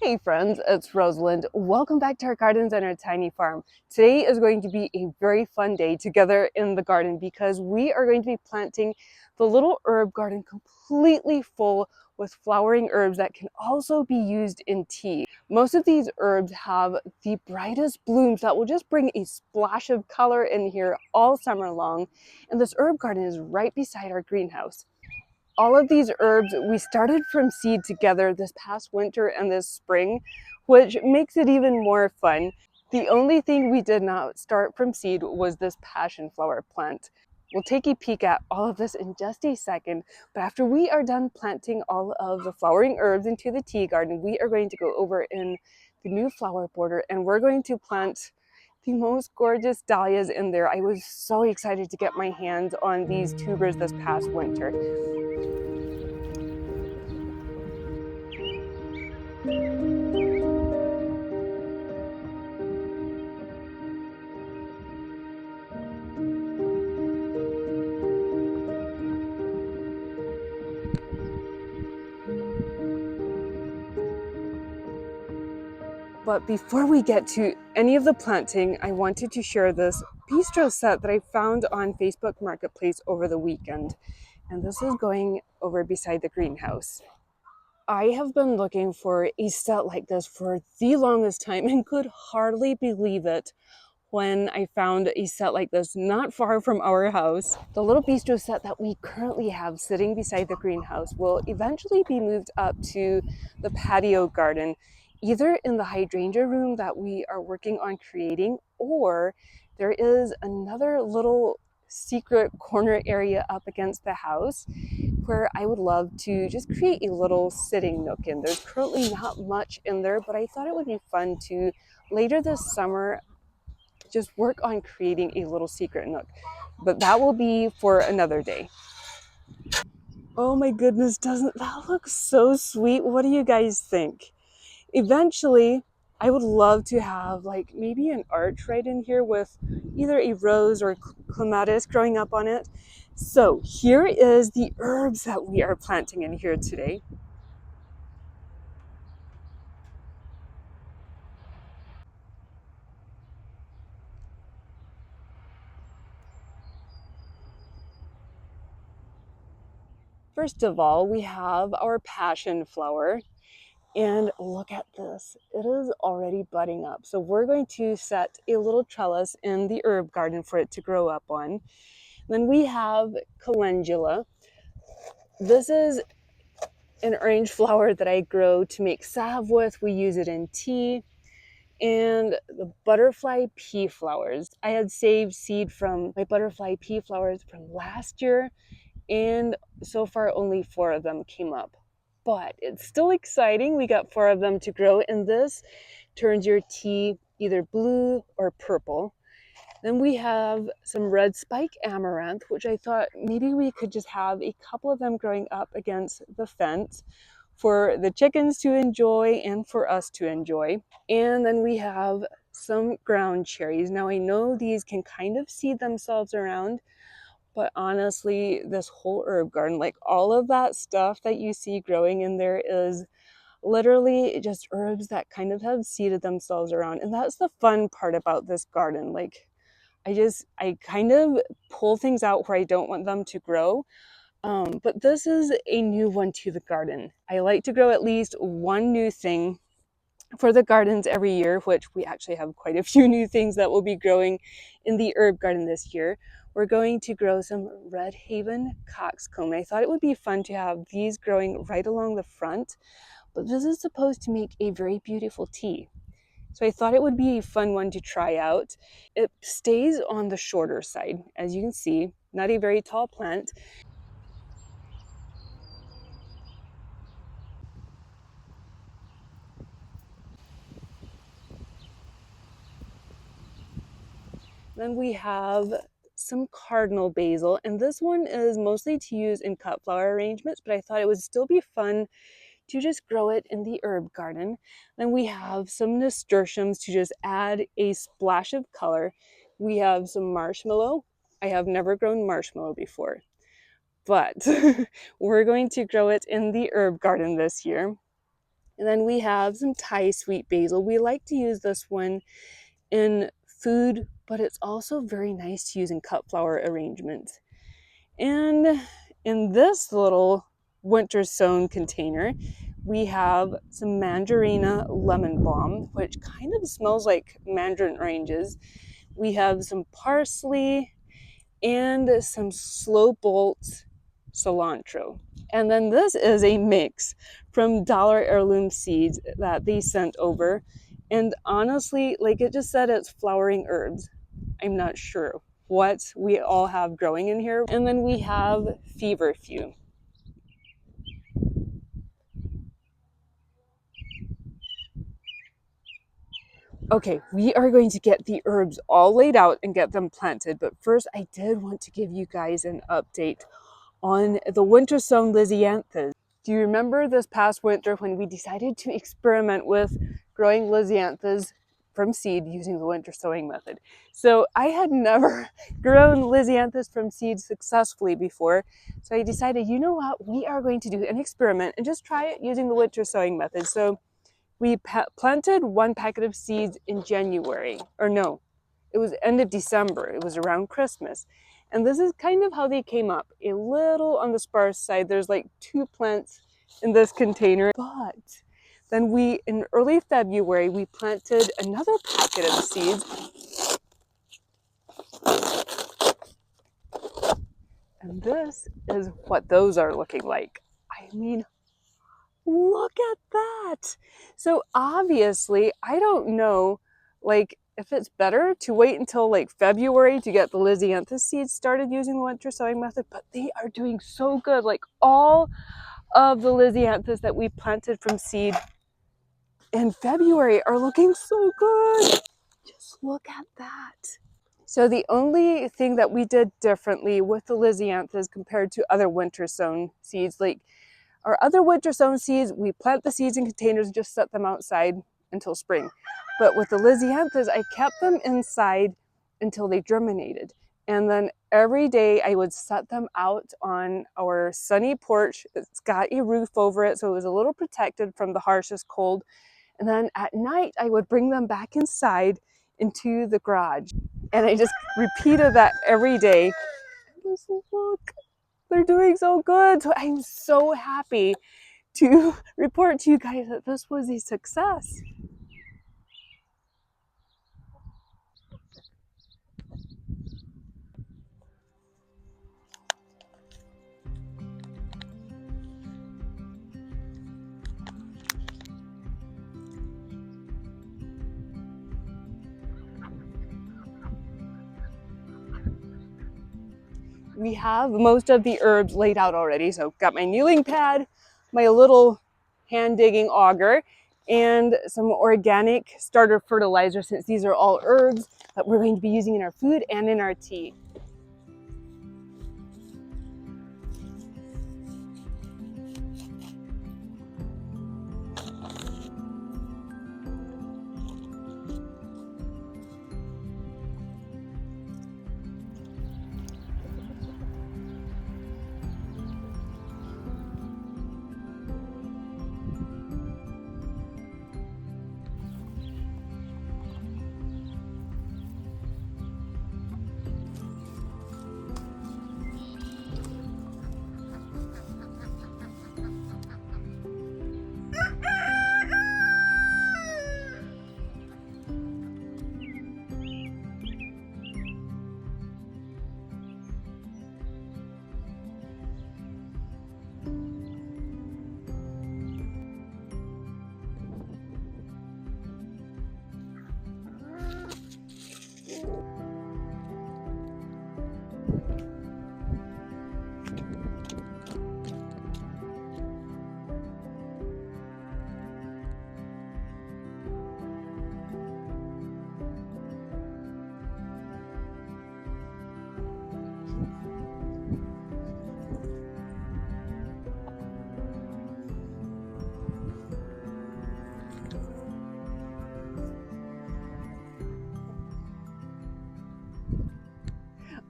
Hey friends, it's Rosalind. Welcome back to our gardens and our tiny farm. Today is going to be a very fun day together in the garden because we are going to be planting the little herb garden completely full with flowering herbs that can also be used in tea. Most of these herbs have the brightest blooms that will just bring a splash of color in here all summer long. And this herb garden is right beside our greenhouse. All of these herbs we started from seed together this past winter and this spring, which makes it even more fun. The only thing we did not start from seed was this passion flower plant. We'll take a peek at all of this in just a second, but after we are done planting all of the flowering herbs into the tea garden, we are going to go over in the new flower border and we're going to plant the most gorgeous dahlias in there. I was so excited to get my hands on these tubers this past winter. But before we get to any of the planting, I wanted to share this Bistro set that I found on Facebook Marketplace over the weekend. And this is going over beside the greenhouse. I have been looking for a set like this for the longest time and could hardly believe it when I found a set like this not far from our house. The little Bistro set that we currently have sitting beside the greenhouse will eventually be moved up to the patio garden, either in the hydrangea room that we are working on creating, or there is another little secret corner area up against the house where I would love to just create a little sitting nook in. There's currently not much in there, but I thought it would be fun to later this summer just work on creating a little secret nook. But that will be for another day. Oh my goodness, doesn't that look so sweet? What do you guys think? Eventually, I would love to have like maybe an arch right in here with either a rose or clematis growing up on it. So here is the herbs that we are planting in here today. First of all, we have our passion flower. And look at this, it is already budding up. So we're going to set a little trellis in the herb garden for it to grow up on. Then we have calendula. This is an orange flower that I grow to make salve with. We use it in tea. And the butterfly pea flowers. I had saved seed from my butterfly pea flowers from last year, and so far only 4 of them came up. But it's still exciting. We got 4 of them to grow, and this turns your tea either blue or purple. Then we have some red spike amaranth, which I thought maybe we could just have a couple of them growing up against the fence for the chickens to enjoy and for us to enjoy. And then we have some ground cherries. Now I know these can kind of seed themselves around, but honestly, this whole herb garden, like all of that stuff that you see growing in there is literally just herbs that kind of have seeded themselves around. And that's the fun part about this garden. Like I kind of pull things out where I don't want them to grow. But this is a new one to the garden. I like to grow at least one new thing for the gardens every year, which we actually have quite a few new things that will be growing in the herb garden this year. We're going to grow some Red Haven coxcomb. I thought it would be fun to have these growing right along the front, but this is supposed to make a very beautiful tea. So I thought it would be a fun one to try out. It stays on the shorter side, as you can see, not a very tall plant. Then we have some cardinal basil, and this one is mostly to use in cut flower arrangements, but I thought it would still be fun to just grow it in the herb garden. Then we have some nasturtiums to just add a splash of color. We have some marshmallow. I have never grown marshmallow before, but we're going to grow it in the herb garden this year. And then we have some Thai sweet basil. We like to use this one in food, but it's also very nice to use in cut flower arrangements. And in this little winter sown container, we have some mandarina lemon balm, which kind of smells like mandarin oranges. We have some parsley and some slow bolt cilantro. And then this is a mix from Dollar Heirloom Seeds that they sent over. And honestly, like it just said, it's flowering herbs. I'm not sure what we all have growing in here. And then we have feverfew. Okay, we are going to get the herbs all laid out and get them planted. But first, I did want to give you guys an update on the winter sown Lisianthus. Do you remember this past winter when we decided to experiment with growing Lisianthus from seed using the winter sowing method? So I had never grown Lisianthus from seed successfully before. So I decided, you know what, we are going to do an experiment and just try it using the winter sowing method. So we planted one packet of seeds in January, or no, it was end of December. It was around Christmas. And this is kind of how they came up. A little on the sparse side. There's like 2 plants in this container. But then in early February, we planted another packet of seeds. And this is what those are looking like. I mean, look at that. So obviously, I don't know, like, if it's better to wait until like February to get the Lisianthus seeds started using the winter sowing method, but they are doing so good. Like all of the Lisianthus that we planted from seed in February are looking so good. Just look at that. So the only thing that we did differently with the Lisianthus compared to other winter sown seeds, like our other winter sown seeds, we plant the seeds in containers and just set them outside until spring. But with the Lisianthus, I kept them inside until they germinated. And then every day I would set them out on our sunny porch. It's got a roof over it, so it was a little protected from the harshest cold. And then at night, I would bring them back inside into the garage. And I just repeated that every day. Just look, they're doing so good. So I'm so happy to report to you guys that this was a success. We have most of the herbs laid out already. So got my kneeling pad, my little hand digging auger, and some organic starter fertilizer, since these are all herbs that we're going to be using in our food and in our tea.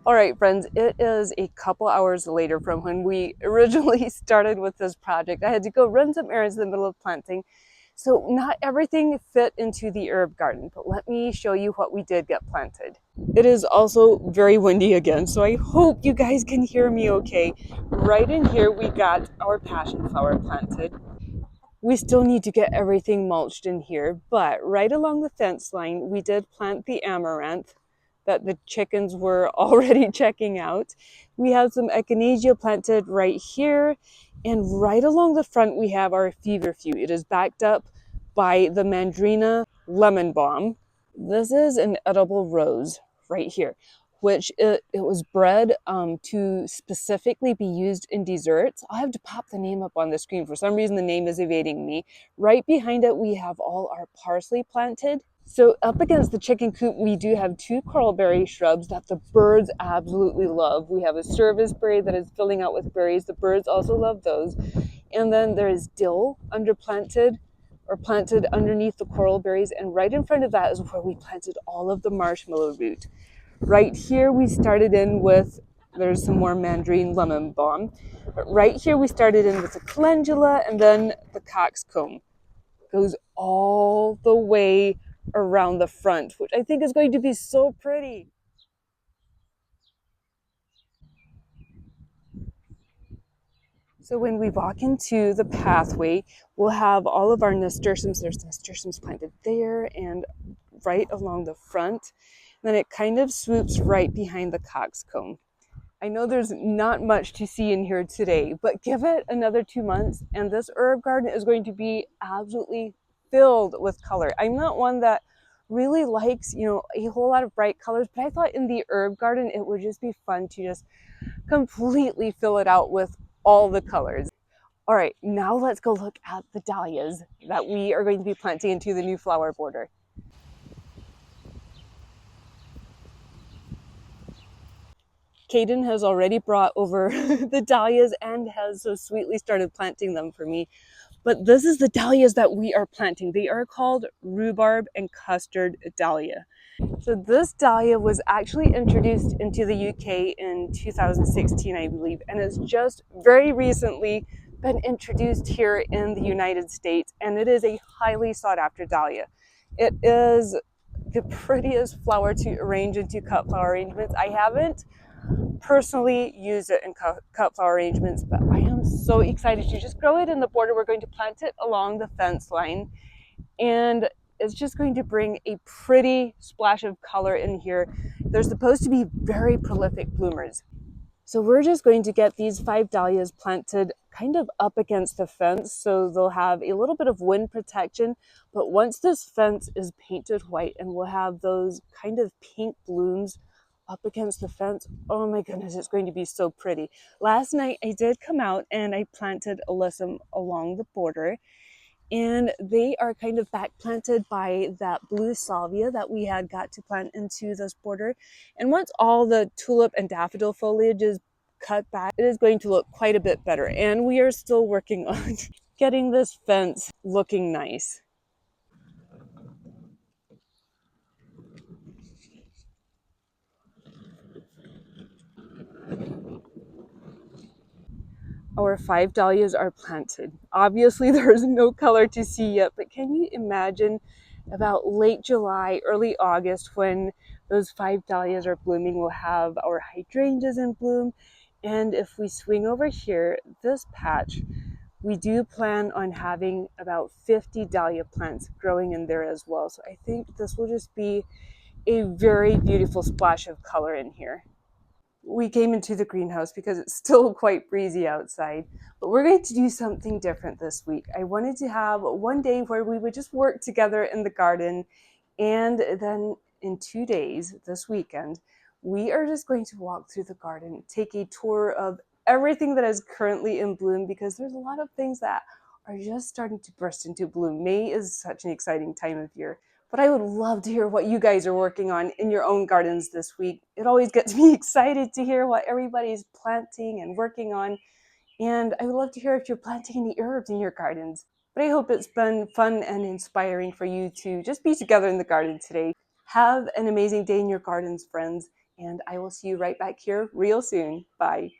All right, friends, it is a couple hours later from when we originally started with this project. I had to go run some errands in the middle of planting, So not everything fit into the herb garden, but let me show you what we did get planted. It is also very windy again, so I hope you guys can hear me okay. Right in here, we got our passion flower planted. We still need to get everything mulched in here, but right along the fence line, we did plant the amaranth that the chickens were already checking out. We have some echinacea planted right here, and right along the front, we have our feverfew. It is backed up by the Mandrina lemon balm. This is an edible rose right here, which it was bred to specifically be used in desserts. I'll have to pop the name up on the screen. For some reason, the name is evading me. Right behind it, we have all our parsley planted. So up against the chicken coop, we do have two coralberry shrubs that the birds absolutely love. We have a serviceberry that is filling out with berries. The birds also love those. And then there's dill underplanted or planted underneath the coral berries. And right in front of that is where we planted all of the marshmallow root. Right here, we started in with, there's some more mandarin lemon balm. But right here, we started in with the calendula and then the coxcomb. Goes all the way around the front, which I think is going to be so pretty. So when we walk into the pathway, we'll have all of our nasturtiums. There's nasturtiums planted there and right along the front. And then it kind of swoops right behind the coxcomb. I know there's not much to see in here today, but give it another 2 months and this herb garden is going to be absolutely filled with color. I'm not one that really likes, a whole lot of bright colors, but I thought in the herb garden it would just be fun to just completely fill it out with all the colors. All right, now let's go look at the dahlias that we are going to be planting into the new flower border. Caden has already brought over the dahlias and has so sweetly started planting them for me. But this is the dahlias that we are planting. They are called rhubarb and custard dahlia. So this dahlia was actually introduced into the UK in 2016, I believe, and it's just very recently been introduced here in the United States, and it is a highly sought after dahlia. It is the prettiest flower to arrange into cut flower arrangements. I haven't personally used it in cut flower arrangements, but I am so excited to just grow it in the border. We're going to plant it along the fence line, and it's just going to bring a pretty splash of color in here. They're supposed to be very prolific bloomers. So we're just going to get these 5 dahlias planted kind of up against the fence so they'll have a little bit of wind protection. But once this fence is painted white and we'll have those kind of pink blooms up against the fence, oh my goodness, it's going to be so pretty. Last night I did come out and I planted alyssum along the border, and they are kind of back planted by that blue salvia that we had got to plant into this border. And once all the tulip and daffodil foliage is cut back, it is going to look quite a bit better. And we are still working on getting this fence looking nice. Our 5 dahlias are planted. Obviously, there's no color to see yet, but can you imagine about late July, early August, when those 5 dahlias are blooming, we'll have our hydrangeas in bloom. And if we swing over here, this patch, we do plan on having about 50 dahlia plants growing in there as well. So I think this will just be a very beautiful splash of color in here. We came into the greenhouse because it's still quite breezy outside, but we're going to do something different this week. I wanted to have one day where we would just work together in the garden, and then in 2 days, this weekend, we are just going to walk through the garden, take a tour of everything that is currently in bloom, because there's a lot of things that are just starting to burst into bloom. May is such an exciting time of year. But I would love to hear what you guys are working on in your own gardens this week. It always gets me excited to hear what everybody's planting and working on. And I would love to hear if you're planting any herbs in your gardens. But I hope it's been fun and inspiring for you to just be together in the garden today. Have an amazing day in your gardens, friends. And I will see you right back here real soon. Bye.